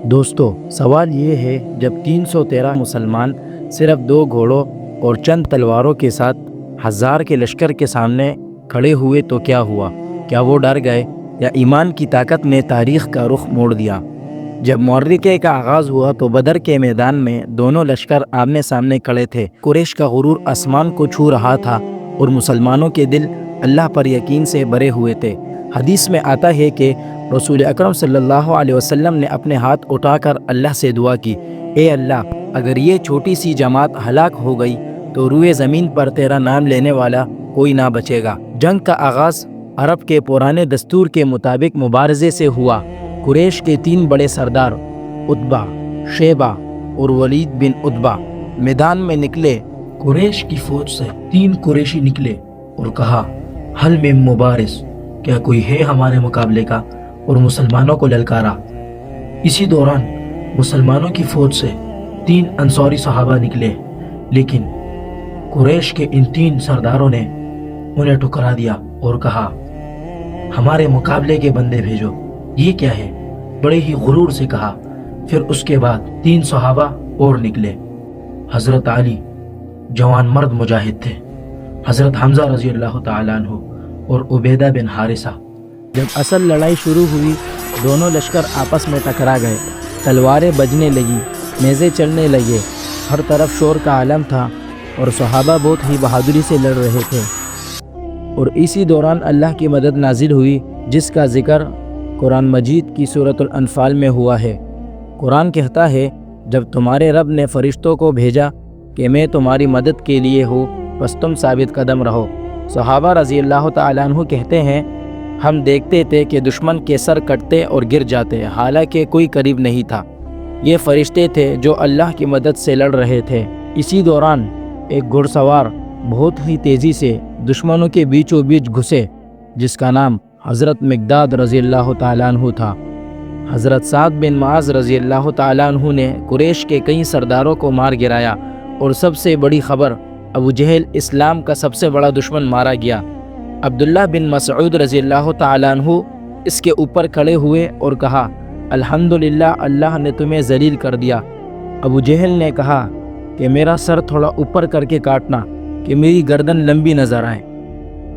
دوستو، سوال یہ ہے جب 313 مسلمان صرف 2 گھوڑوں اور چند تلواروں کے ساتھ 1000 کے لشکر کے سامنے کھڑے ہوئے تو کیا ہوا؟ کیا وہ ڈر گئے یا ایمان کی طاقت نے تاریخ کا رخ موڑ دیا؟ جب معرکے کا آغاز ہوا تو بدر کے میدان میں دونوں لشکر آمنے سامنے کھڑے تھے۔ قریش کا غرور آسمان کو چھو رہا تھا اور مسلمانوں کے دل اللہ پر یقین سے بھرے ہوئے تھے۔ حدیث میں آتا ہے کہ رسول اکرم صلی اللہ علیہ وسلم نے اپنے ہاتھ اٹھا کر اللہ سے دعا کی، اے اللہ، اگر یہ چھوٹی سی جماعت ہلاک ہو گئی تو روئے زمین پر تیرا نام لینے والا کوئی نہ بچے گا۔ جنگ کا آغاز عرب کے پرانے دستور کے مطابق مبارزے سے ہوا۔ قریش کے 3 بڑے سردار عتبہ، شیبہ اور ولید بن عتبہ میدان میں نکلے۔ قریش کی فوج سے 3 قریشی نکلے اور کہا، حل میں مبارز، کیا کوئی ہے ہمارے مقابلے کا؟ اور مسلمانوں کو للکارا۔ اسی دوران مسلمانوں کی فوج سے 3 انصاری صحابہ نکلے، لیکن قریش کے ان 3 سرداروں نے انہیں ٹھکرا دیا اور کہا، ہمارے مقابلے کے بندے بھیجو۔ یہ کیا ہے؟ بڑے ہی غرور سے کہا۔ پھر اس کے بعد 3 صحابہ اور نکلے۔ حضرت علی جوان مرد مجاہد تھے، حضرت حمزہ رضی اللہ تعالیٰ عنہ اور عبیدہ بن حارثہ۔ جب اصل لڑائی شروع ہوئی، دونوں لشکر آپس میں ٹکرا گئے، تلواریں بجنے لگیں، نیزے چلنے لگے، ہر طرف شور کا عالم تھا اور صحابہ بہت ہی بہادری سے لڑ رہے تھے۔ اور اسی دوران اللہ کی مدد نازل ہوئی، جس کا ذکر قرآن مجید کی سورۃ الانفال میں ہوا ہے۔ قرآن کہتا ہے، جب تمہارے رب نے فرشتوں کو بھیجا کہ میں تمہاری مدد کے لیے ہوں، بس تم ثابت قدم رہو۔ صحابہ رضی اللہ تعالیٰ عنہ کہتے ہیں، ہم دیکھتے تھے کہ دشمن کے سر کٹتے اور گر جاتے، حالانکہ کوئی قریب نہیں تھا۔ یہ فرشتے تھے جو اللہ کی مدد سے لڑ رہے تھے۔ اسی دوران ایک گھڑ سوار بہت ہی تیزی سے دشمنوں کے بیچوں بیچ گھسے، جس کا نام حضرت مقداد رضی اللہ تعالیٰ عنہ تھا۔ حضرت سعد بن معاذ رضی اللہ تعالیٰ عنہ نے قریش کے کئی سرداروں کو مار گرایا، اور سب سے بڑی خبر، ابو جہل اسلام کا سب سے بڑا دشمن مارا گیا۔ عبداللہ بن مسعود رضی اللہ تعالیٰ عنہ اس کے اوپر کھڑے ہوئے اور کہا، الحمدللہ، اللہ نے تمہیں ذلیل کر دیا۔ ابو جہل نے کہا کہ میرا سر تھوڑا اوپر کر کے کاٹنا کہ میری گردن لمبی نظر آئے۔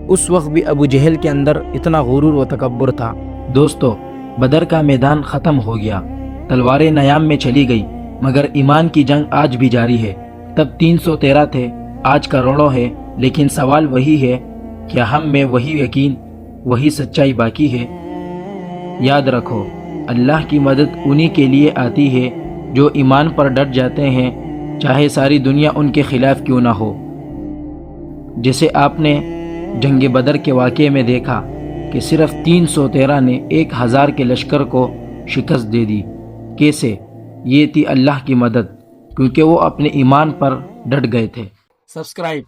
اس وقت بھی ابو جہل کے اندر اتنا غرور و تکبر تھا۔ دوستو، بدر کا میدان ختم ہو گیا، تلواریں نیام میں چلی گئی، مگر ایمان کی جنگ آج بھی جاری ہے۔ تب 313 تھے، آج کروڑوں ہے، لیکن سوال وہی ہے، کیا ہم میں وہی یقین، وہی سچائی باقی ہے؟ یاد رکھو، اللہ کی مدد انہی کے لیے آتی ہے جو ایمان پر ڈٹ جاتے ہیں، چاہے ساری دنیا ان کے خلاف کیوں نہ ہو۔ جیسے آپ نے جنگ بدر کے واقعے میں دیکھا کہ صرف 313 نے 1000 کے لشکر کو شکست دے دی۔ کیسے؟ یہ تھی اللہ کی مدد، کیونکہ وہ اپنے ایمان پر ڈٹ گئے تھے۔ سبسکرائب